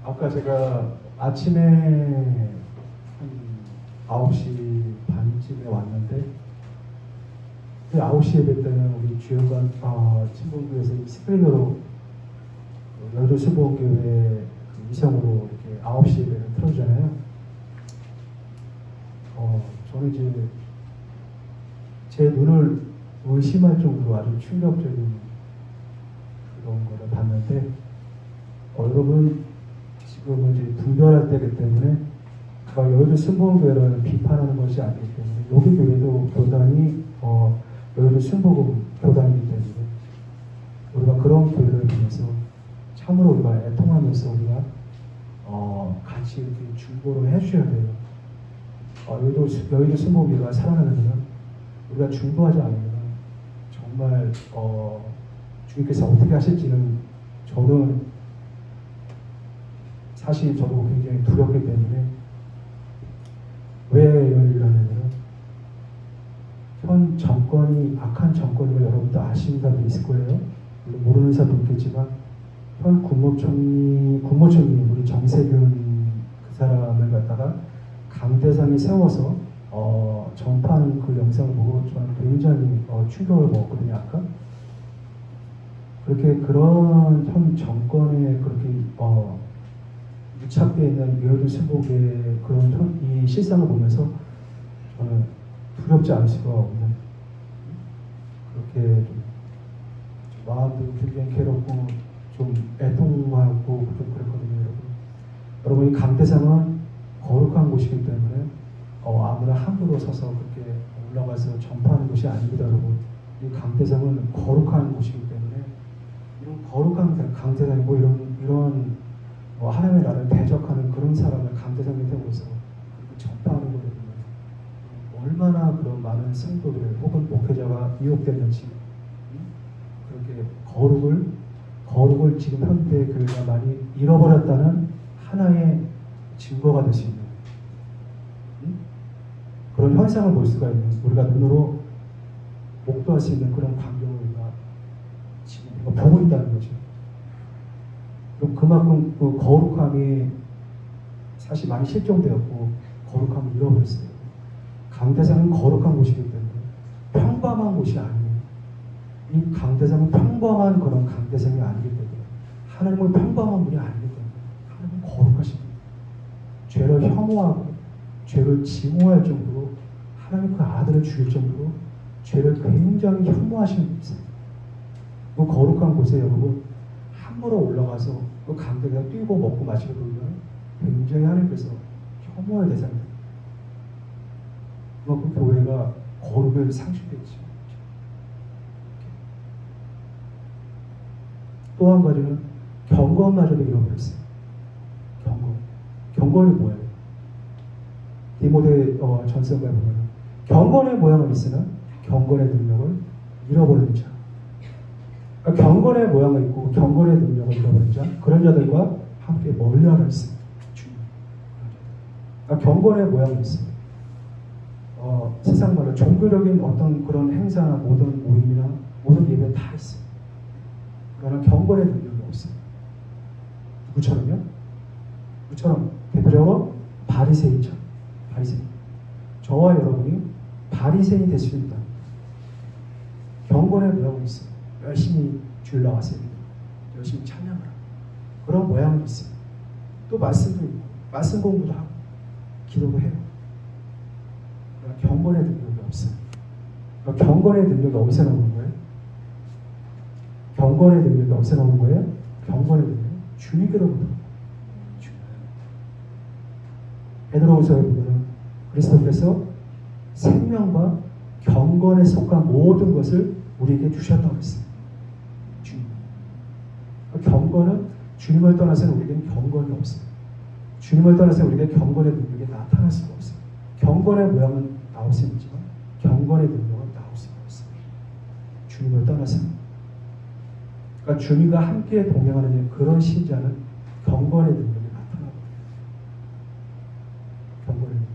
아까 제가 아침에 한 9시 반쯤에 왔는데, 그 9시 예배 때는 우리 주요관 신봉교회에서 스크린으로 여주 신봉교회 위성으로 이렇게 9시 예배를 틀어주잖아요. 저는 이제 제 눈을 의심할 정도로 아주 충격적인 그런 거를 봤는데, 여러분 지금은 이제 분별할 때이기 때문에 여의도 순복음교회를 비판하는 것이 아니기 때문에, 여기 교회도 교단이 여의도 순복음 교단이기 때문에 우리가 그런 교회를 보면서 참으로 우리가 애통하면서 우리가 같이 이렇게 중보를 해주셔야 돼요. 여의도 순복음교회가 살아나려면 우리가 중보하지 않으면 정말 주님께서 어떻게 하실지는 저는 사실 저도 굉장히 두렵기 때문에. 왜 얘기를 하냐면, 현 정권이 악한 정권인 걸 여러분도 아시는 사람도 있을 거예요. 물론 모르는 사람도 있겠지만, 현 국무총리 우리 정세균 그 사람을 갖다가 강대상에 세워서 전파하는 그 영상을 보고 저는 굉장히 충격을 먹었거든요. 아까 그렇게 그런 현 정권에 그렇게 유착되어 있는 여의도 순복의 그런 이 실상을 보면서 저는 두렵지 않을 수가 없는, 그렇게 좀 마음도 굉장히 괴롭고 좀 애통하고 좀 그랬거든요. 여러분 이 강대상은 거룩한 곳이기 때문에 아무나 함부로 서서 그렇게 올라가서 전파하는 곳이 아닙니다. 여러분, 이 강대상은 거룩한 곳이기 때문에 이런 거룩한 강대상이고 이런 하나님의 나라를 대적하는 그런 사람을 강대상에 세워서 그렇게 전파하는 거를 보면 얼마나 그런 많은 성도들 혹은 목회자가 미혹됐는지, 그렇게 거룩을 지금 현대 교회가 많이 잃어버렸다는 하나의 증거가 될 수 있는 그런 현상을 볼 수가 있는, 우리가 눈으로 목도할 수 있는 그런 광경을 우리가 지금 보고 있다는 거죠. 그럼 그만큼 그 거룩함이 사실 많이 실종되었고 거룩함을 잃어버렸어요. 강대상은 거룩한 곳이기 때문에 평범한 곳이 아니에요. 이 강대상은 평범한 그런 강대상이 아니기 때문에, 하나님은 평범한 분이 아니기 때문에 하나님은 거룩하십니다. 죄를 혐오하고 죄를 증오할 정도로, 하나님 그 아들을 죽일 정도로 죄를 굉장히 혐오하시는 분이 있어요. 그 거룩한 곳에 여러분 함부로 올라가서 그 강대가 뛰고 먹고 마시고 돌면 굉장히 하나님께서 혐오의 대상입니다. 그만큼 교회가 거룩을 상실했죠. 또 한 가지는 경건마저도 잃어버렸어요. 경건이 뭐예요? 디모데 전서에 보면 경건의 모양은 있으나 경건의 능력을 잃어버린 자. 그러니까 경건의 모양은 있고 경건의 능력을 잃어버린 자, 그런 자들과 함께 멀리하라 했습니다. 그러니까 경건의 모양은 있습니다. 세상 말로 종교적인 어떤 그런 행사나 모든 모임이나 모든 예배 다 있어요. 그러나 경건의 능력이 없어요. 누구처럼요? 누구처럼? 대표적으로 바리새인처럼. 바리새인. 저와 여러분이 바리새인이 될 수 있다. 경건의 모양은 있어요. 열심히 주일 나와서 열심히 찬양하라. 그런 모양은 있어요. 또 말씀도 있고, 말씀 공부도 하고, 기도도 해요. 그러나 경건의 능력이 없어요. 그러니까 경건의 능력이 어디서 나오는 거예요? 경건의 능력이 어디서 나오는 거예요? 경건의 능력이 주님께로부터. 베드로후서에 보면 그리스도께서 생명과 경건에 속한 모든 것을 우리에게 주셨다고 했어요. 주님. 경건은 주님을 떠나서는 우리에게는 경건이 없어요. 주님을 떠나서는 우리에게 경건의 능력이 나타날 수가 없어요. 경건의 모양은 나올 수 있지만 경건의 능력은 나올 수가 없어요. 주님을 떠나서는. 그러니까 주님과 함께 동행하는 그런 신자는 경건의 능력이 나타나거든요. 경건의 능력.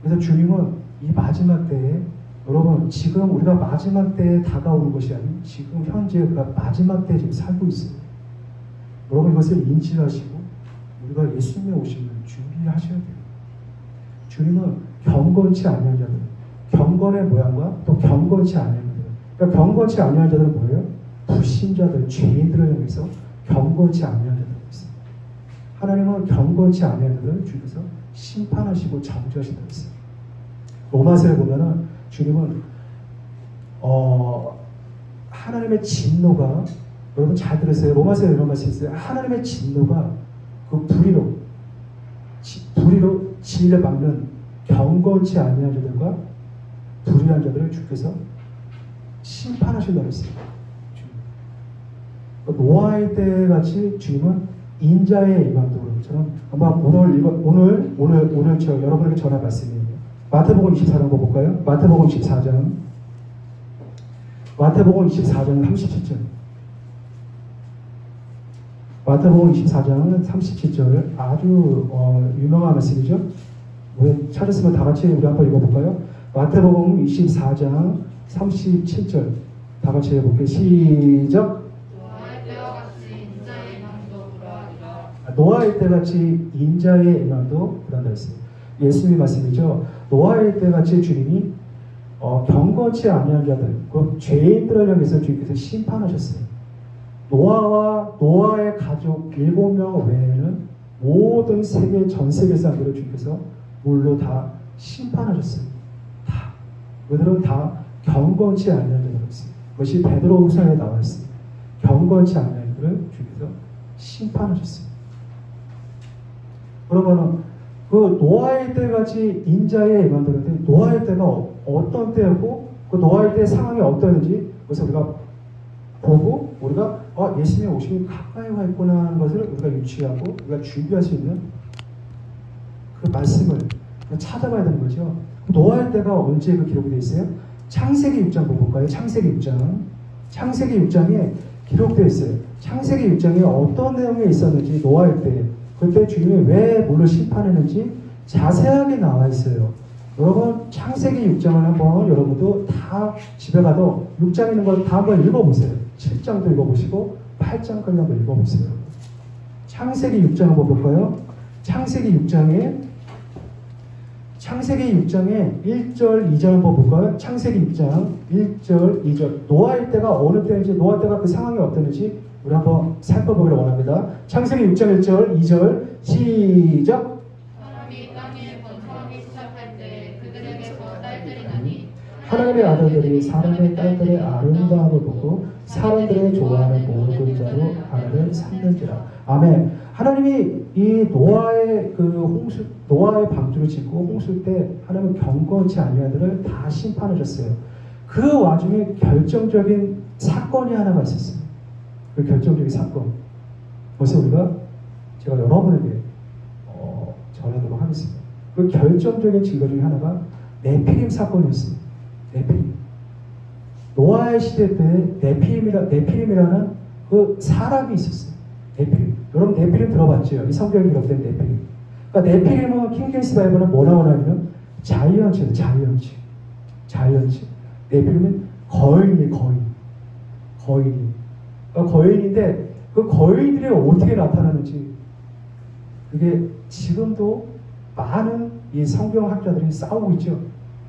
그래서 주님은 이 마지막 때에, 여러분 지금 우리가 마지막 때에 다가오는 것이 아닌 지금 현재 우리가 마지막 때에 지금 살고 있어요. 여러분 이것을 인지하시고 우리가 예수님의 오심을 준비하셔야 돼요. 주님은 경건치 아니한 자들, 경건의 모양과 또 경건치 아니한 자들. 그러니까 경건치 아니한 자들은 뭐예요? 불신자들, 죄인들을 향해서 경건치 아니한 자들이 있어요. 하나님은 경건치 아니한 자들을 주께서 심판하시고 정죄하신다고 했어요. 로마서에 보면은 주님은 하나님의 진노가, 여러분 잘 들으세요. 로마서에 이런 말씀이 있어요. 하나님의 진노가 그 불의로 진리를 막는 경건치 아니한 자들과 불의한 자들을 주께서 심판하신다고 했어요. 노아의 때 같이 주님은 인자의 임함도처럼 아마 오늘 저 여러분에게 전할 말씀이에요. 마태복음 24장 한번 볼까요? 마태복음 24장 37절. 마태복음 24장 37절 아주 유명한 말씀이죠. 우리 찾았으면 다 같이 우리 한번 읽어볼까요? 마태복음 24장 37절 다 같이 해볼게요. 시작. 노아의 때같이 인자의 임함도 불안다 했습니다. 예수님의 말씀이죠. 노아의 때같이 주님이 경건치 아니한 자들, 그 죄인들을 향해서 주님께서 심판하셨어요. 노아와 노아의 가족 7명 외에는 모든 전 세계 사람들을 주님께서 물로 다 심판하셨어요. 다. 그들은 다 경건치 아니한 자들이었어요. 그것이 베드로후서에 나와 있습니다. 경건치 아니한 자들을 주님께서 심판하셨어요. 그러면은 그 노아의 때같이 인자의 임함들인데 노아의 때가 어떤 때였고 그 노아의 때 상황이 어떠는지 그래서 우리가 보고 우리가 예수님의 오심이 가까이 와 있구나 하는 것을 우리가 유치하고 우리가 준비할 수 있는 그 말씀을 찾아봐야 되는 거죠. 노아의 때가 언제 그 기록이 되어 있어요? 창세기 6장 보고 볼까요? 창세기 6장. 창세기 6장에 기록되어 있어요. 창세기 6장에 어떤 내용이 있었는지 노아의 때 그때 주님이 왜 물을 심판했는지 자세하게 나와 있어요. 여러분 창세기 6장을 한번 여러분도 다 집에 가도 6장 있는 걸 다 한번 읽어보세요. 7장도 읽어보시고 8장까지 한번 읽어보세요. 창세기 6장 한번 볼까요? 창세기 6장에 1절 2절 한번 볼까요? 창세기 6장 1절 2절 노아의 때가 어느 때인지 노아 때가 그 상황이 어땠는지 우리 한번 살펴보기를 원합니다. 창세기 6장 1절 2절 시작. 사람이 땅에 번성하기 시작할 때 그들에게서 딸들이 나니 하나님의 아들들이 사람의 딸들의 아름다움을 보고 사람들의 좋아하는 모든 자로 하나를 삼는지라. 아멘. 하나님이 이 노아의 노아의 방주를 짓고 홍수 때 하나님은 경건치 아니한 자들을 다 심판하셨어요. 그 와중에 결정적인 사건이 하나가 있었어요. 그 결정적인 사건. 그래서 제가 여러분에게 전하도록 하겠습니다. 그 결정적인 증거 중에 하나가 네피림 사건이었습니다. 네피림. 노아의 시대 때 네피림이라는 그 사람이 있었어요. 네피림. 여러분 네피림 들어봤죠? 이 성경에 기록된 네피림. 그러니까 네피림은 킹제임스 바이블은 뭐 나오냐면 자이언츠예요. 자이언츠. 네피림은 거인이. 그러니까 거인인데 그 거인들이 어떻게 나타나는지 그게 지금도 많은 이 성경학자들이 싸우고 있죠.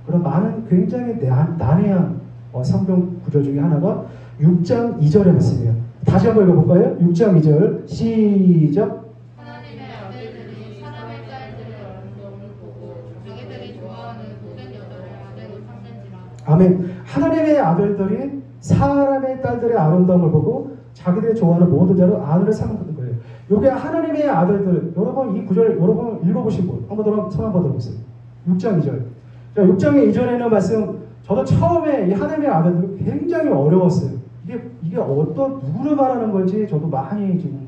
그런 많은 굉장히 난해한 성경 구조 중에 하나가 6장 2절의 말씀이에요. 다시 한번 읽어볼까요? 6장 2절 시작. 하나님의 아들들이 사람의 딸들의 아름다움을 보고 자기들이 좋아하는 모든 여자를 아들로 삼는지라. 아멘. 하나님의 아들들이 사람의 딸들의 아름다움을 보고 자기들이 좋아하는 모든 자로 아들을 삼는 거예요. 이게 하나님의 아들들. 여러분 이 구절 여러분 읽어보신 분 한번 손 한번 들어보세요. 6장 2절. 자, 6장의 2절에는 말씀 저도 처음에 이 하나님의 아들들 굉장히 어려웠어요. 이게 어떤 누구를 말하는 건지 저도 많이 지금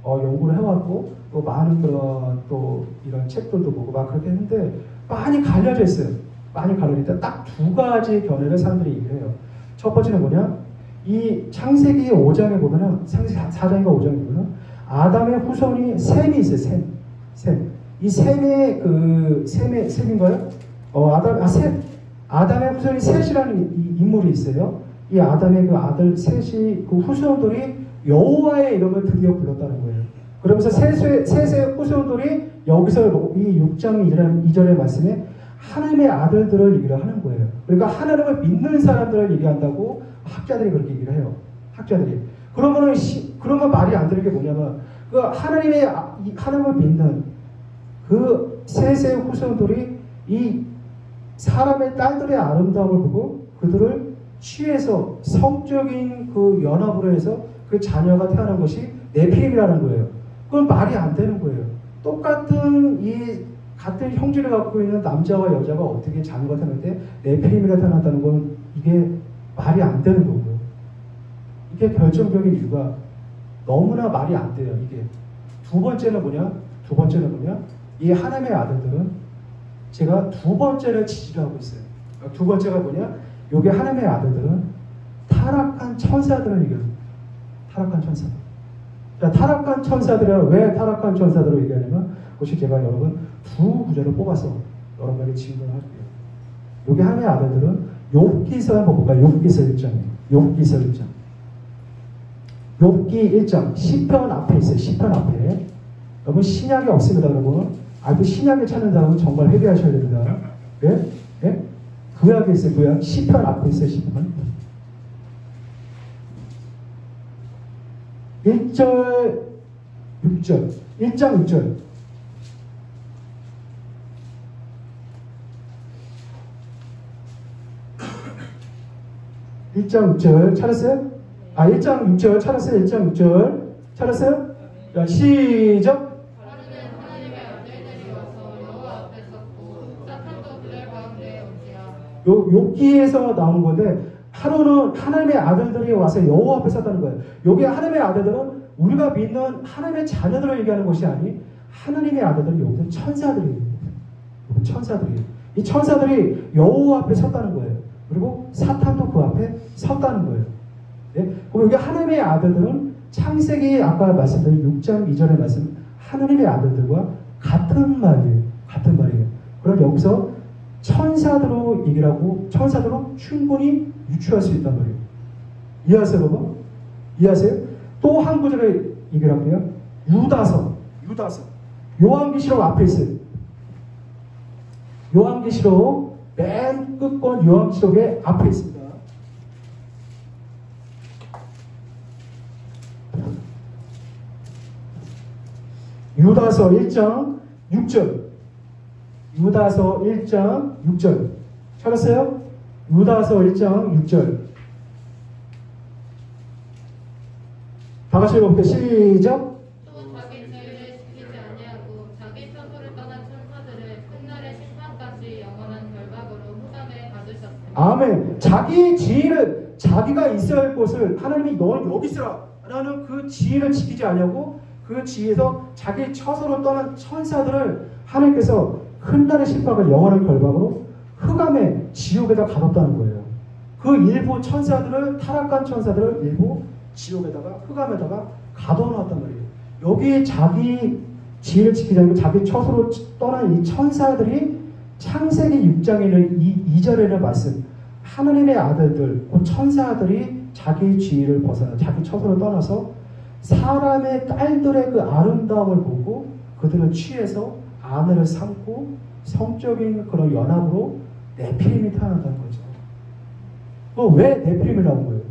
연구를 해왔고 또 많은 그런 또 이런 책들도 보고 막 그렇게 했는데 많이 갈려져 있어요. 많이 갈려져 있다. 딱 두 가지 견해를 사람들이 얘기를 해요. 첫 번째는 뭐냐? 이 창세기 5장에 보면은 창세기 4장인가 5장에 보면은 아담의 후손이 셈이 있어요. 셈. 이 셈인가요? 아담의 후손이 셋이라는 인물이 있어요. 이 아담의 그 아들 셋이 그 후손들이 여호와의 이름을 드디어 불렀다는 거예요. 그러면서 셋의 후손들이 여기서 이 6장 2절의 말씀에 하나님의 아들들을 얘기를 하는 거예요. 그러니까 하나님을 믿는 사람들을 얘기한다고 학자들이 그렇게 얘기를 해요. 학자들이. 그러면 말이 안 되는 게 뭐냐면 그 하나님을 믿는 그 셋의 후손들이 이 사람의 딸들의 아름다움을 보고 그들을 취해서 성적인 그 연합으로 해서 그 자녀가 태어난 것이 네피림이라는 거예요. 그건 말이 안 되는 거예요. 같은 형질을 갖고 있는 남자와 여자가 어떻게 자녀가 태어났는데 네피림이라 태어났다는 건 이게 말이 안 되는 거고요. 이게 결정적인 이유가 너무나 말이 안 돼요. 이게 두 번째는 뭐냐? 이 하나님의 아들들은 제가 두 번째를 지지를 하고 있어요. 두 번째가 뭐냐? 여기 하나님의 아들들은 타락한 천사들을 얘기합니다. 타락한 천사. 자, 타락한 천사들은 왜 타락한 천사들을 얘기하냐면 그것이 제가 여러분 두 구절을 뽑아서 여러분에게 질문을 할게요. 여기 하나님의 아들들은 욥기서 한번 볼까요? 욥기서 1장이에요. 욥기 1장 시편 앞에 있어요. 시편 앞에. 여러분 신약이 없습니다. 여러분. 그 신약을 찾는 사람은 정말 회개하셔야 됩니다. 예? 예? 구약에 있어요. 구약. 시편 앞에 있어요. 시편. 1절 6절 1장 6절 1장 6절 찾았어요? 1장 6절 찾았어요? 1장 6절 찾았어요? 자, 시작! 욥기에서 나온 건데 하루는 하나님의 아들들이 와서 여호와 앞에 섰다는 거예요. 여기 하나님의 아들들은 우리가 믿는 하나님의 자녀들을 얘기하는 것이 아니 하나님의 아들들이 여기서 천사들이에요. 이 천사들이 여호와 앞에 섰다는 거예요. 그리고 사탄도 그 앞에 섰다는 거예요. 네? 그럼 여기 하나님의 아들들은 창세기 아까 말씀드린 6장 2절의 말씀 하나님의 아들들과 같은 말이에요. 그럼 여기서 천사들로 얘기를 하고 천사들로 충분히 유추할 수 있단 말이에요. 이해하세요, 여러분? 이해하세요? 또 한 구절을 얘기를 할게요. 유다서. 요한계시록 앞에 있어요. 요한계시록 맨 끝권 요한계시록의 앞에 있습니다. 유다서 1장 6절. 유다서 1장 6절. 찾았어요? 유다서 1장 6절. 다 같이 읽어볼게요. 시작. 또 자기 죄를 지키지 아니하고 자기 처소를 떠난 천사들을 끝날의 심판까지 영원한 결박으로 후담에 받으셨습니다. 아멘. 자기 지위를 자기가 있어야 할 곳을 하나님이 너는 여기 있으라 라는 그 지위를 지키지 아니하고 그 지위에서 자기 처소로 떠난 천사들을 하나님께서 훗날의 심판을 영원한 결박으로 흑암의 지옥에다 가뒀다는 거예요. 그 일부 천사들을 타락한 천사들을 일부 지옥에다가 흑암에다가 가둬놨단 말이에요. 여기 자기 지혜를 지키지 않고 자기 처소로 떠난 이 천사들이 창세기 6장에 있는 이 2절에는 말씀 하나님의 아들들, 그 천사들이 자기 지위를 벗어나 자기 처소를 떠나서 사람의 딸들의 그 아름다움을 보고 그들을 취해서 아내를 삼고 성적인 그런 연합으로 네피림이 태어난다는 거죠. 왜 네피림이 나온 거예요?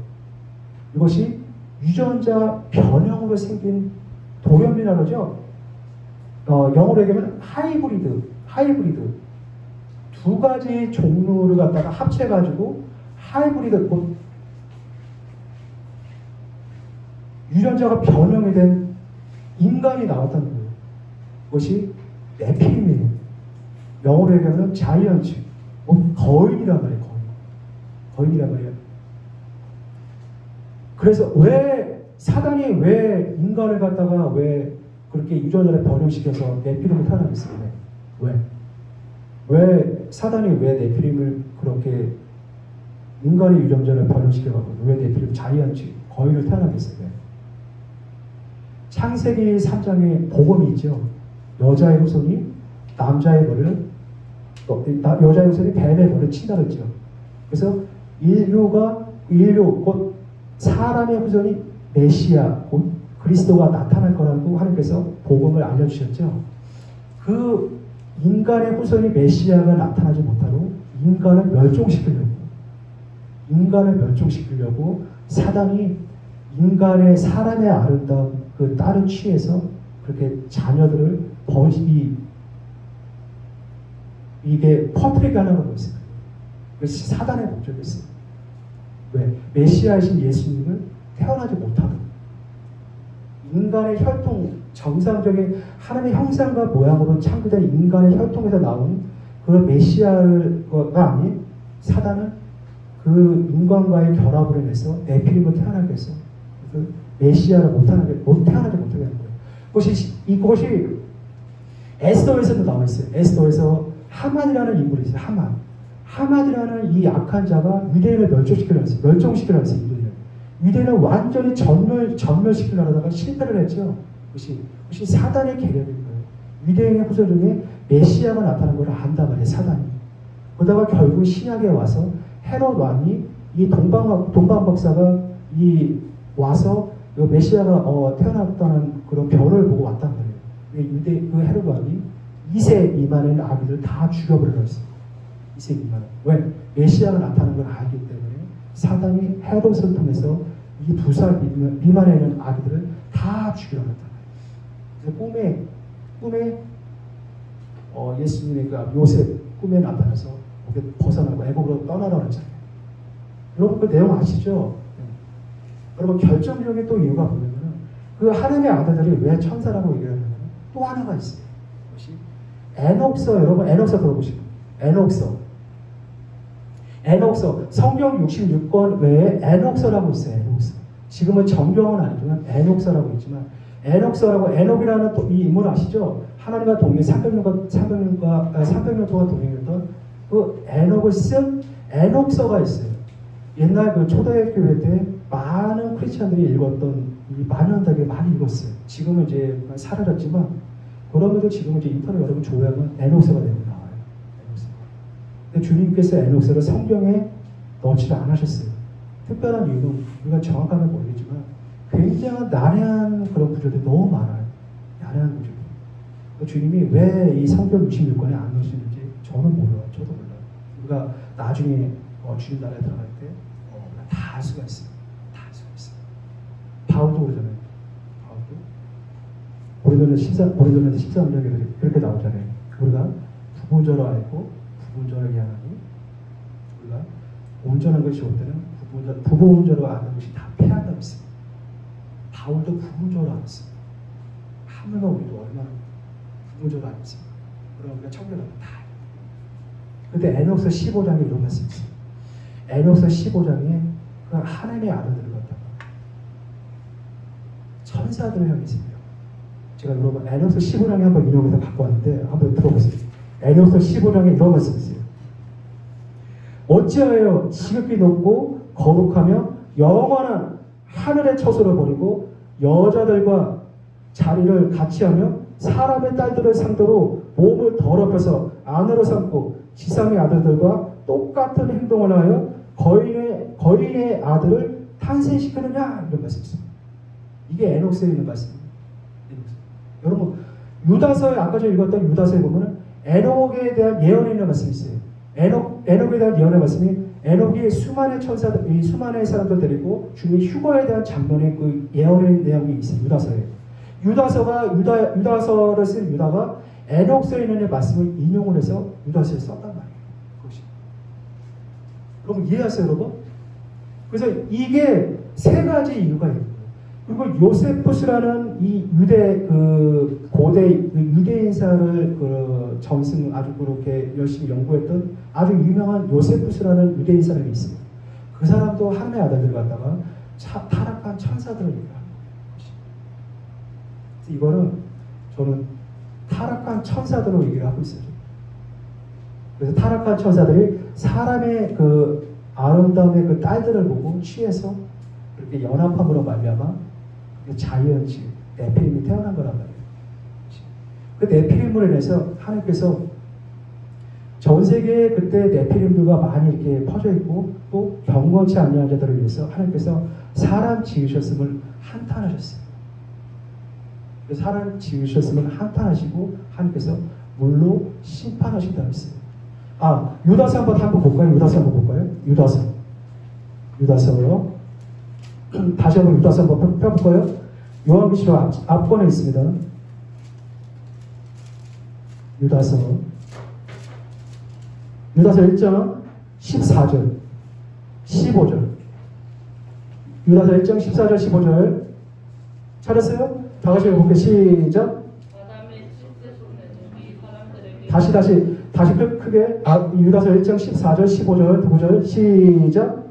이것이 유전자 변형으로 생긴 돌연변이라고 그러죠. 영어로 얘기하면 하이브리드. 두 가지 종류를 갖다가 합쳐가지고 하이브리드, 유전자가 변형이 된 인간이 나왔다는 거예요. 그것이 네피림이에요. 영어로 얘기하면 자이언츠, 거인이란 말이에요. 거인이란 말이에요. 그래서 사단이 왜 인간을 갖다가 왜 그렇게 유전자를 변형시켜서 네피림을 태어나겠어요? 왜 사단이 왜 네피림을 그렇게 인간의 유전자를 변형시켜가지고 왜 네피림 자이언츠, 거인을 태어나겠어요? 창세기 3장에 복음이 있죠. 여자의 후손이 남자의 머리를 여자의 후손이 뱀의 머리를 친다 그랬죠. 그래서 인류 곧 사람의 후손이 메시아, 곧 그리스도가 나타날 거라고 하나님께서 복음을 알려주셨죠. 그 인간의 후손이 메시아가 나타나지 못하도록 인간을 멸종시키려고 사단이 사람의 아름다운 그 딸을 취해서 그렇게 자녀들을 이게 퍼뜨리게 하려고 했어요. 그것이 사단의 목적이었어요. 왜? 메시아이신 예수님은 태어나지 못하도록 인간의 혈통, 정상적인 하나님의 형상과 모양으로 창조된 인간의 혈통에서 나온 그런 메시아가 아닌 사단은 그 인간과의 결합을 해서 네피림을 태어나게 해서 그 메시아를 태어나지 못하게 하는 거예요. 이것이 에스더에서도 나와 있어요. 에스더에서 하만이라는 인물이 있어요. 하만이라는 이 악한 자가 유대인을 멸종시키려고 했어요. 유대인을 완전히 전멸시키려고 하다가 실패를 했죠. 그것이 사단의 계략인 거예요. 유대인의 후손 중에 메시아가 나타난 걸 안단 말이에요. 사단이. 그러다가 결국 신약에 와서 헤롯 왕이 이 동방 박사가 와서 메시아가 태어났다는 그런 별을 보고 왔단 말이에요. 그 헤롯 왕이 2세 미만의 아기들 다 죽여버렸어요. 2세 미만. 왜? 메시아가 나타난 걸 알기 때문에 사단이 헤롯을 통해서 이 2살 미만에 있는 아기들을 다 죽이려고 했단 말이에요. 그래서 꿈에 예수님의 그 요셉 꿈에 나타나서 거기에 벗어나고 애국으로 떠나라고 했잖아요. 여러분 그 내용 아시죠? 여러분 결정적인 또 이유가 뭐냐면 그 하나님의 아들들이 왜 천사라고 얘기하냐면 또 하나가 있어요. 그것이 에녹서. 여러분 에녹서 들어보시고 에녹서 성경 66권 외에 에녹서라고 있어요. 에녹서. 지금은 정경은 아니지만 에녹서라고 있지만 에녹이라는 이 인물 아시죠? 하나님과 동행 300년 동안 동행했던 그 에녹을 쓴 에녹서가 있어요. 옛날 그 초대교회 때 많은 크리스천들이 읽었던 이 만연되게 많이 읽었어요. 지금은 이제 사라졌지만 그러면도 지금은 이제 인터넷 여러분 조회하면 에녹서가 되고 나와요. 에녹서가. 근데 주님께서 에녹서를 성경에 넣지를 않으셨어요. 특별한 이유는 우리가 정확하게 모르겠지만 굉장히 난해한 그런 구절들이 너무 많아요. 난해한 구절들. 주님이 왜 이 성경 66권에 안 넣으시는지 저는 몰라요. 저도 몰라요. 우리가 나중에 주님 나라에 들어갈 때 다 할 수가 있어요. 다 할 수가 있어요. 바울도 그러잖아요. 바울도 고린도전서 13장에 그렇게 나오잖아요. 우리가 부분적으로 알고 부분적으로 이해하니 우리가 온전한 것이 올 때는 부분적으로 아는 것이 다 패한다고 했어요. 바울도 부분적으로 알았어요. 하물며 우리도 얼마나 부분적으로 알았어요. 그럼 우리가 청결하면 다 알아요. 근데 에녹서 15장에 이런 말씀이 있어요. 에녹서 15장에 그 하나님의 아들들을 갖다가 천사들을 향했습니다. 제가 여러분 에녹서 15장에 한번 인용해서 갖고 왔는데 한번 들어보세요. 에녹서 15장에 이런 말씀이 있어요. 어찌하여 지극히 높고 거룩하며 영원한 하늘의 처소를 버리고 여자들과 자리를 같이 하며 사람의 딸들을 상대로 몸을 더럽혀서 안으로 삼고 지상의 아들들과 똑같은 행동을 하여 거인의 아들을 탄생시키느냐 이런 말씀이 있습니다. 이게 에녹스에 있는 말씀입니다. 여러분 유다서에 아까 전에 읽었던 유다서에 보면 에녹에 대한 예언이 있는 말씀이 있어요. 에녹에 대한 예언의 말씀이 에녹이 수많은 천사들, 수많은 사람들 데리고 주님의 휴거에 대한 장면의 그 예언의 내용이 있어요. 유다서를 쓴 유다가 에녹서에 있는 말씀을 인용을 해서 유다서에 썼단 말이에요. 그것이. 여러분 이해하세요, 여러분? 그래서 이게 세 가지 이유가 있는 거예요. 그리고 요세푸스라는 이 고대 유대인사를 전승 아주 그렇게 열심히 연구했던 아주 유명한 요세푸스라는 유대인 사람이 있습니다. 그 사람도 하나님의 아들들 갖다가 타락한 천사들을 얘기합니다. 이거는 저는 타락한 천사들로 얘기를 하고 있어요. 그래서 타락한 천사들이 사람의 그 아름다움의 그 딸들을 보고 취해서 그렇게 연합함으로 말미암아 자이언츠 네피림이 태어난 거란 말이에요. 그 네피림으로 인해서 하나님께서 전 세계에 그때 네피림들과 많이 이렇게 퍼져 있고 또 경건치 아니한 자들을 위해서 하나님께서 사람 지으셨음을 한탄하셨어요. 그래서 사람을 지으셨으면 한탄하시고 하나님께서 물로 심판하신다고 했어요. 유다서 한번 볼까요? 유다서 한번 볼까요? 유다서요. 다시 한번 유다서 한번 펴볼까요? 요한계시록 앞권에 있습니다. 유다서 1장 14절 15절 유다서 1장 14절 15절 찾았어요? 다 같이 읽어볼게요. 시작. 다시 크게 유다서 1장 14절 15절 9절 시작.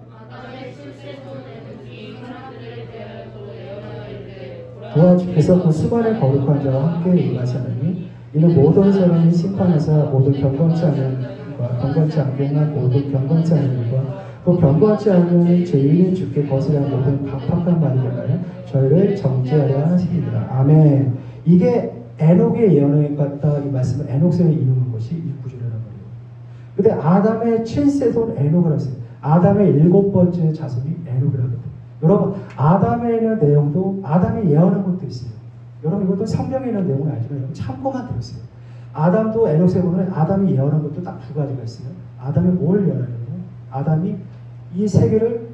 그와 주께서 그 수많은 거룩한 자와 함께 일하사느니 이는 모든 사람이 심판하사 모두 경건치 않은 일과 경건치 않게 한 모두 경건치 않은 일과 또 경건치 않은 죄인인 주께 거스란 모든 각박한 말이 되나요? 저희를 정죄하려 하시니라. 아멘. 이게 에녹의 예언에 같다. 이 말씀은 에녹서에 이루는 것이 이 구절이란 말이에요. 근데 아담의 7세손 에녹을 했어요. 아담의 7번째 자손이 에녹이라고. 여러분, 아담에 있는 내용도 아담이 예언한 것도 있어요. 여러분, 이것도 성경에 있는 내용은 아니지만 여러분 참고만 들었어요. 아담도 에녹스에 보면 아담이 예언한 것도 딱 두 가지가 있어요. 아담이 뭘 예언하냐면 아담이 이 세계를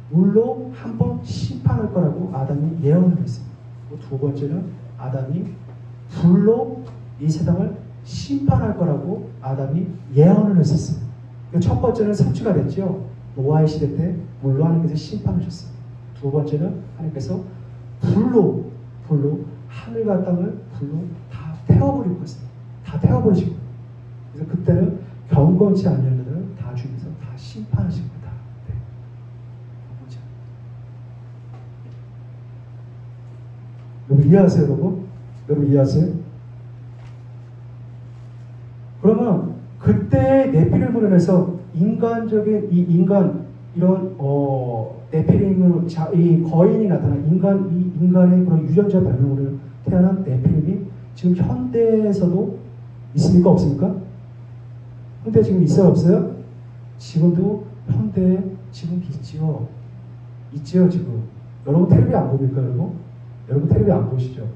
물로 한번 심판할 거라고 아담이 예언을 했어요. 두 번째는 아담이 불로 이 세상을 심판할 거라고 아담이 예언을 했었어요. 첫 번째는 성취가 됐죠. 노아의 시대 때 물로 하나님께서 심판하셨어요. 두 번째는 하나님께서 불로 하늘과 땅을 불로 다 태워버리고 있어요. 다 태워버리시고. 그래서 그때는 경건치 않은 자들을 다 죽여서 다 심판하신 겁니다. 네. 경건치 않은. 여러분 이해하세요, 여러분? 여러분 이해하세요? 그러면 그때 네피림으로 인해서 인간적인 이런 네피림으로 이 거인이 나타난 인간의 그런 유전자 변형으로 태어난 네피림이 지금 현대에서도 있습니까? 없습니까? 현대 지금 있어요? 없어요? 지금도 현대에 지금 있지요. 있지요, 지금. 여러분 텔레비 안 봅니까, 여러분? 여러분 텔레비 안 보시죠?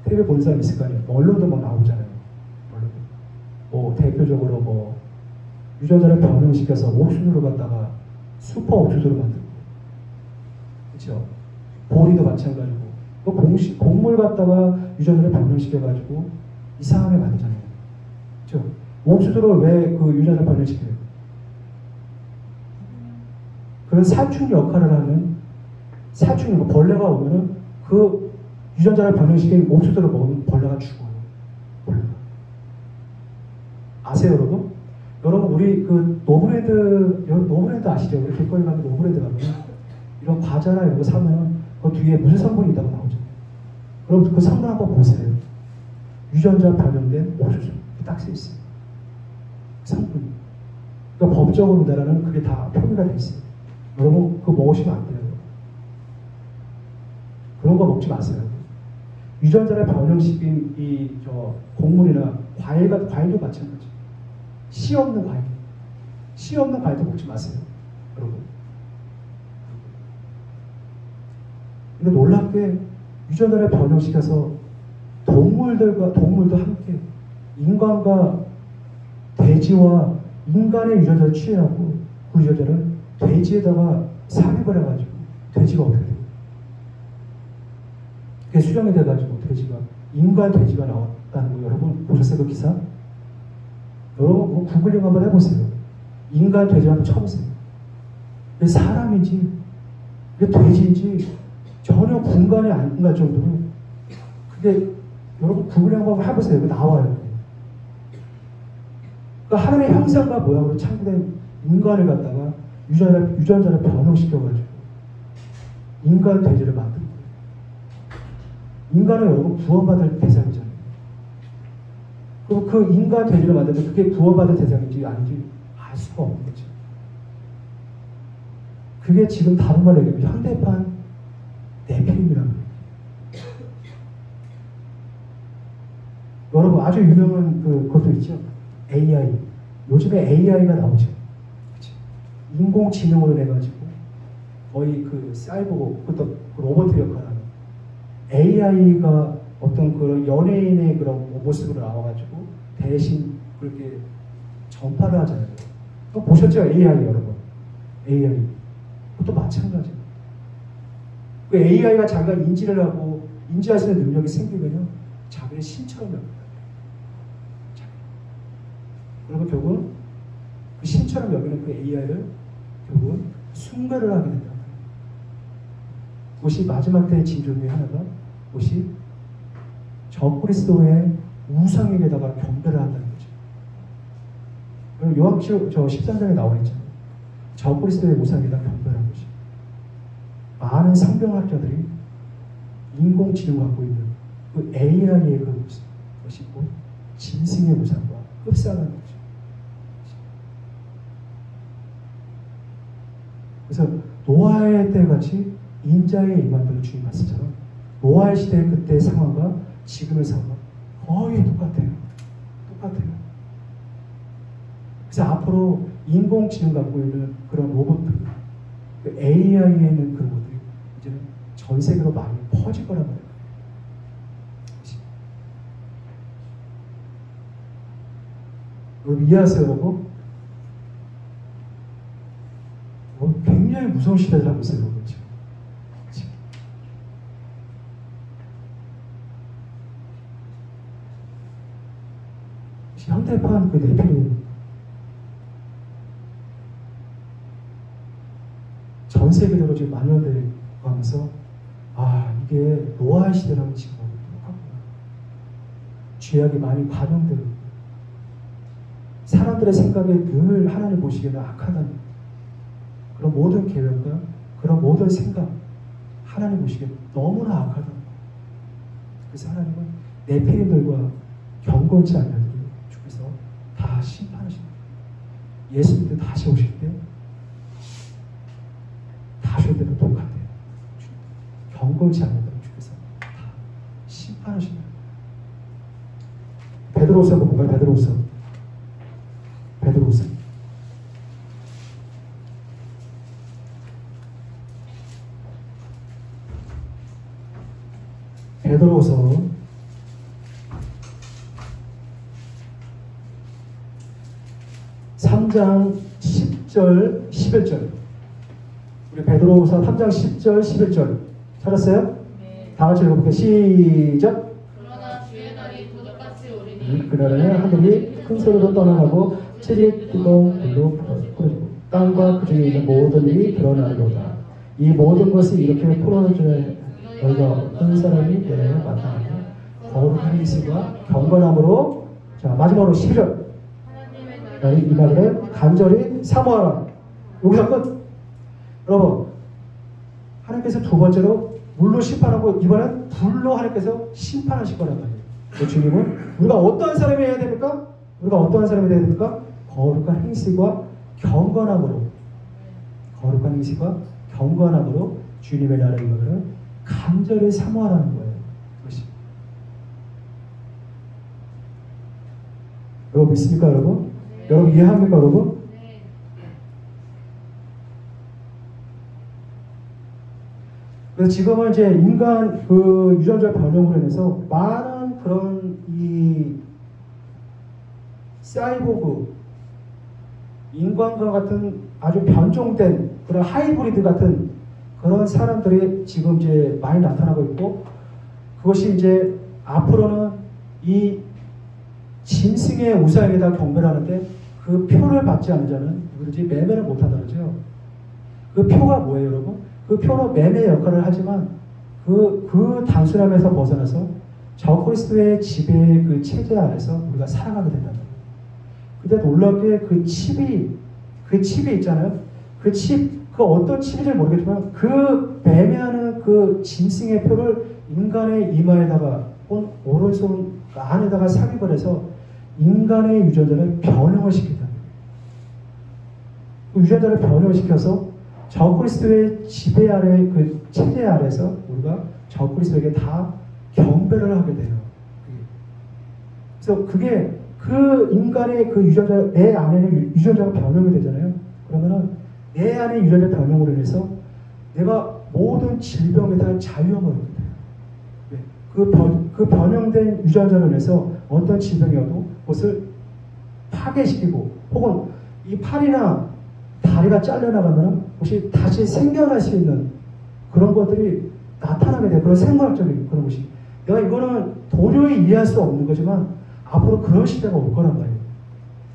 텔레비 보는 사람 있을 거 아니에요? 언론도 막 나오잖아요. 대표적으로 유전자를 변형시켜서 옥수수를 갖다가 슈퍼 옥수수를 만들고, 그렇죠? 보리도 마찬가지고, 곡물 갖다가 유전자를 변형시켜가지고 이상하게 만들잖아요. 그렇죠? 옥수수를 왜 그 유전자를 변형시켜요? 그런 살충 역할을 하는 벌레가 오면은 그 유전자를 변형시킨 옥수수를 먹으면 벌레가 죽어요. 벌레가. 아세요, 여러분? 여러분, 우리 그 노브랜드 아시죠? 우리 길거리 가면 노브랜드 가면 이런 과자나 이런 거 사면 그 뒤에 무슨 성분이 있다고 나오죠? 그럼 그 성분 한번 보세요. 유전자 변형된 옥수수. 딱 써 있어요. 성분이. 그러니까 법적으로 우리나라는 그게 다 표기가 돼 있어요. 여러분, 그거 먹으시면 안 돼요. 그런 거 먹지 마세요. 유전자를 변형시킨 곡물이나 과일도 마찬가지. 씨 없는 과일도 먹지 마세요, 여러분. 근데 놀랍게 유전자를 변형시켜서 동물도 함께 인간과 돼지와 인간의 유전자를 취해하고 그 유전자를 돼지에다가 삽입을 해가지고 돼지가 어떻게 돼요? 그게 수정이 돼가지고 인간 돼지가 나왔다는 거 여러분 보셨어요? 그 기사? 여러분 구글링 한번 해보세요. 인간 돼지 한번 쳐보세요. 이게 사람인지 이게 돼지인지 전혀 분간이 안 갈 정도로 그게 여러분 구글링 한번 해보세요. 그게 나와요. 그러니까 하나님의 형상과 모양으로 창조된 인간을 갖다가 유전자를 변형시켜가지고 인간 돼지를 만든 거예요. 인간은 여러분 구원받을 대상이잖아요. 그리고 그 인간 돼지를 만드는데 그게 구원받을 대상인지 아닌지 알 수가 없는 거죠. 그게 지금 다른 말로 얘기하면 현대판 네피림이라는 거예요. 여러분 아주 유명한 그것도 있죠. AI. 요즘에 AI가 나오죠. 그치? 인공지능으로 해가지고 거의 그 사이보그, 그것도 로봇 역할하는 AI가 어떤 그런 연예인의 그런 모습으로 나와가지고 대신 그렇게 전파를 하잖아요. 또 보셨죠? AI 여러분. AI. 그것도 마찬가지예요. 그 AI가 자기가 인지를 하고 인지할 수 있는 능력이 생기면요. 자기의 신처럼 여깁니다. 그러면 결국은 그 신처럼 여기는 그 AI를 결국은 숭배를 하게 된다. 그것이 마지막 때의 징조 중에 하나가 그것이 적그리스도의 우상에게다가 경배를 한다는 거죠. 요한계시록 13장에 나와 있잖아요. 적그리스도의 우상에다 경배를 한 것이. 많은 성경학자들이 인공지능 갖고 있는 그 AI의 그 모습, 그것이 곧 짐승의 우상과 흡사하는 거죠. 그래서 노아의 때같이 인자의 임한다는 주님 말씀처럼 노아의 시대의 그때의 상황과 지금의 상황 거의 똑같아요. 똑같아요. 그래서 앞으로 인공지능 갖고 있는 그런 로봇들, 그 AI에 있는 그런 것들이 이제는 전 세계로 많이 퍼질 거란 말이에요. 여러분 이해하세요, 여러분? 굉장히 무서운 시대를 하고 있어요, 여러분. 지금. 현대판 그 네필림 전 세계적으로 지금 만연되어 가면서 이게 노아의 시대라는 지금 똑같구나. 죄악이 많이 관용되고 사람들의 생각에 늘 하나님 보시기에는 악하다는 그런 모든 계획과 그런 모든 생각 하나님 보시기에 너무나 악하다. 그래서 하나님은 네필림들과 경건치 않은 자들을 주께서 다 심판하십니다. 예수님도 다시 오실 때 다시 올 때도 똑같아요. 경건치 않은 자들을 주께서 다 심판하십니다. 베드로후서 한번 볼까요? 베드로후서 베드로후서 3장 10절 11절 우리 베드로후서 3장 10절 11절 찾았어요? 네. 다 같이 읽어볼게요. 시작. 그러나 주의 날이 도둑같이 오리니 그날에 하늘이 큰 소리로 떠나가고 칠이 뜨거운 불로 풀어지고 땅과 그 중에 있는 모든 일이 드러나리로다. 이 모든 것이 이렇게 풀어져야 너희가 어떤 사람이 되어야 마땅하니 거룩한 의식과 경건함으로 자 마지막으로 11절 나의 이 말을 간절히 사모하라. 여기서 끝. 여러분 하나님께서 두 번째로 물로 심판하고 이번엔 불로 하나님께서 심판하실 거란 말이에요. 그 주님은 우리가 어떠한 사람이 해야 됩니까? 우리가 어떠한 사람이 되어야 됩니까? 거룩한 행실과 경건함으로 거룩한 행실과 경건함으로 주님의 나라에 이거를 간절히 사모하라는 거예요. 그것이. 여러분 믿습니까, 여러분? 네. 여러분 이해합니까, 여러분? 네. 그래서 지금은 이제 인간 그 유전자 변형으로 인해서 많은 그런 이 사이보그 인간과 같은 아주 변종된 그런 하이브리드 같은 그런 사람들이 지금 이제 많이 나타나고 있고 그것이 이제 앞으로는 이 짐승의 우상에다 경배를 하는데 그 표를 받지 않는 자는 누구든지 매매를 못한다는 거죠. 그 표가 뭐예요, 여러분? 그 표는 매매 역할을 하지만 그 단순함에서 벗어나서 적그리스도의 지배의 그 체제 안에서 우리가 살아가게 된다는 거예요. 근데 놀랍게 그 칩이 있잖아요. 그 칩, 그 어떤 칩인지 모르겠지만 그 매매하는 그 짐승의 표를 인간의 이마에다가 오른손 안에다가 삽입을 해서 인간의 유전자를 변형을 시킨다. 그 유전자를 변형을 시켜서 적그리스도의 지배 아래 그 체제 아래서 우리가 적그리스도에게 다 경배를 하게 돼요. 그래서 그게 그 인간의 그 유전자 내 안에는 유전자가 변형이 되잖아요. 그러면은 내 안의 유전자 변형으로 인해서 내가 모든 질병에 대한 자유함을 얻게 돼요. 그 변형된 유전자로 인해서 어떤 질병이어도 그것을 파괴시키고 혹은 이 팔이나 다리가 잘려나가면 혹시 다시 생겨날 수 있는 그런 것들이 나타나게 돼요. 그런 생물학적인 그런 것이. 내가 이거는 도저히 이해할 수 없는 거지만 앞으로 그런 시대가 올 거란 말이에요.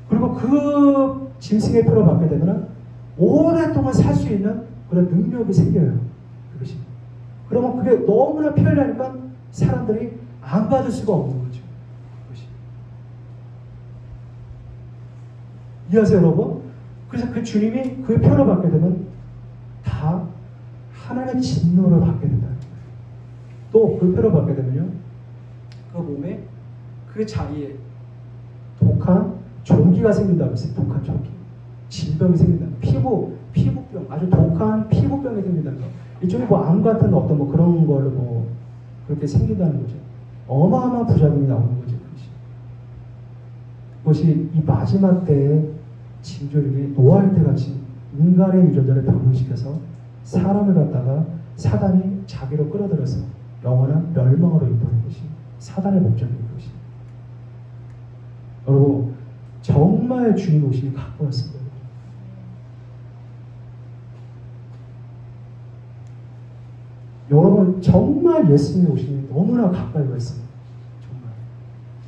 그리고 그 짐승의 표를 받게 되면 오랫동안 살 수 있는 그런 능력이 생겨요. 그것이. 그러면 그게 너무나 편리하니까 사람들이 안 받을 수가 없는 거죠. 그것이. 이해하세요, 여러분? 그래서 그 주님이 그 표를 받게 되면 다 하나님의 진노를 받게 된다. 또 그 표를 받게 되면요, 그 몸에 그 자리에 독한 종기가 생긴다고 했어요. 독한 종기. 질병이 생긴다. 피부병, 아주 독한 피부병이 생긴다는 거. 이쪽에 뭐 암 같은 어떤 뭐 그런 걸로 뭐 그렇게 생긴다는 거죠. 어마어마한 부작용이 나오는 거죠. 그것이 이 마지막 때에 징조력이 노아할 때 같이 인간의 유전자를 변형시켜서 사람을 갖다가 사단이 자기로 끌어들여서 영원한 멸망으로 인도하는 것이 사단의 목적인 것이. 여러분, 정말 주님 오심이 가까웠습니다. 여러분, 정말 예수님 오심이 너무나 가까이 와 있습니다. 정말.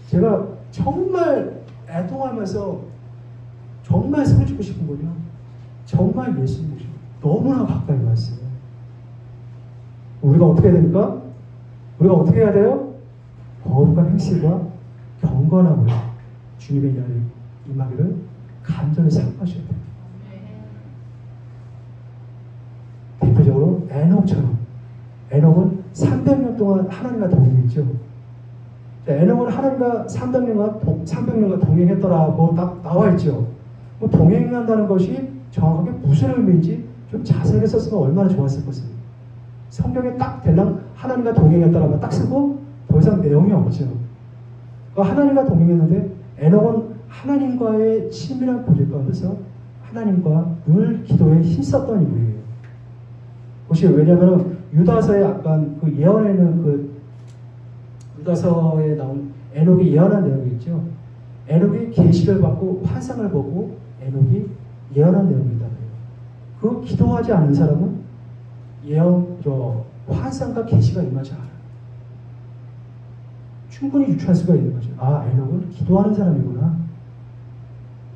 제가 정말 애통하면서 정말 소리치고 싶은 거죠. 정말 예수님 오심이 너무나 가까이 와 있어요. 우리가 어떻게 해야 됩니까? 우리가 어떻게 해야 돼요? 거룩한 행실과 경건함으로 주님의 날을 임하기를 간절히 사모하셔야 돼요. 대표적으로 에녹처럼. 에녹은 300년 동안 하나님과 동행했죠. 에녹은 하나님과 300년간 동행했더라고 딱 나와 있죠. 뭐 동행한다는 것이 정확하게 무슨 의미인지 좀 자세하게 썼으면 얼마나 좋았을 것입니다. 성경에 딱 대강 하나님과 동행했다라고 딱 쓰고 더 이상 내용이 없죠. 하나님과 동행했는데 에녹은 하나님과의 친밀한 고백 가운데서 하나님과 늘 기도에 힘썼던 인물이에요. 그것이 왜냐하면 유다서에 약간 그 예언에는 그 유다서에 나온 에녹이 예언한 내용이 있죠. 에녹이 계시를 받고 환상을 보고 에녹이 예언한 내용이 있다. 그 기도하지 않은 사람은 환상과 계시가 임하지 않아요. 충분히 유추할 수가 있는 거죠. 아, 에녹은 기도하는 사람이구나.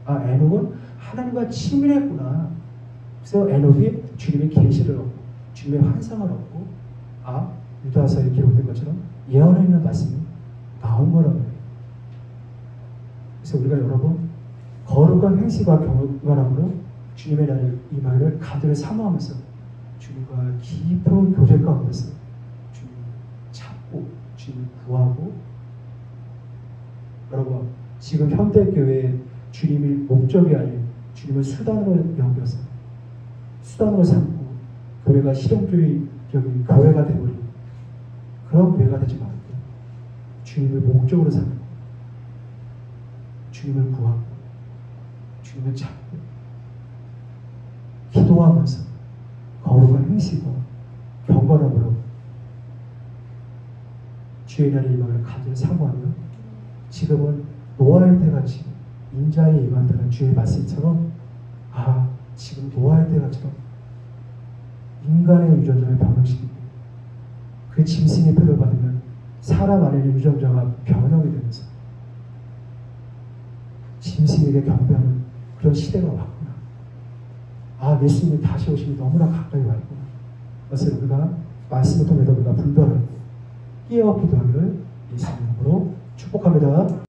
아, 에녹은 하나님과 친밀했구나. 그래서 에녹이 주님의 계시를 얻고 주님의 환상을 얻고 아, 유다서에 기록된 것처럼 예언에 있는 말씀이 나온 거라고 해요. 그래서 우리가 여러분 거룩한 행실과 경건함으로 주님의 날을 임하기를 간절히 사모하면서 주님과 깊은 교제 가운데서 주님을 찾고 주님을 구하고 여러분 지금 현대교회의 주님이 목적이 아닌 주님을 수단으로 여겨서 수단으로 삼고 교회가 실용주의적인 교회가 되어버린 그런 교회가 되지 말고 주님을 목적으로 삼고 주님을 구하고 주님을 찾고 기도하면서 거룩한 행실과 경건함으로 주의 날에 임함을 간절히 사모하며 지금은 노아의 때같이 인자에 임한다는 주의 말씀처럼 아 지금 노아의 때같처럼 인간의 유전자를 변형시키고 그 짐승의 표를 받으면 사람 안에 있는 유전자가 변형이 되면서 짐승에게 경배하는 그런 시대가 왔구나. 아 예수님이 다시 오심이 너무나 가까이 와 있구나. 그것을 우리가 말씀을 통해서 우리가 분별하고 깨어 기도하기를 예수님으로 축복합니다.